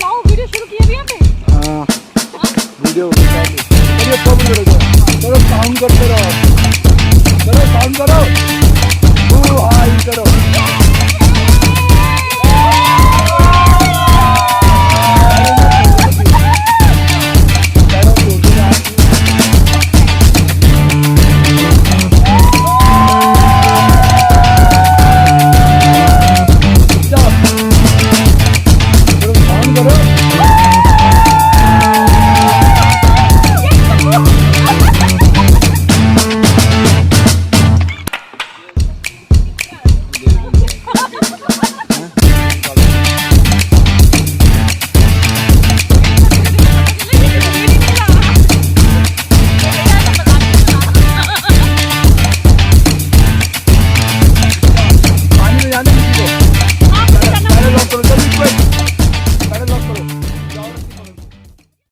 चलाओ, वीडियो शुरू की अभी आपने? हाँ वीडियो करो, साउंड करते रहो, करो साउंड करो, हाई करो। करो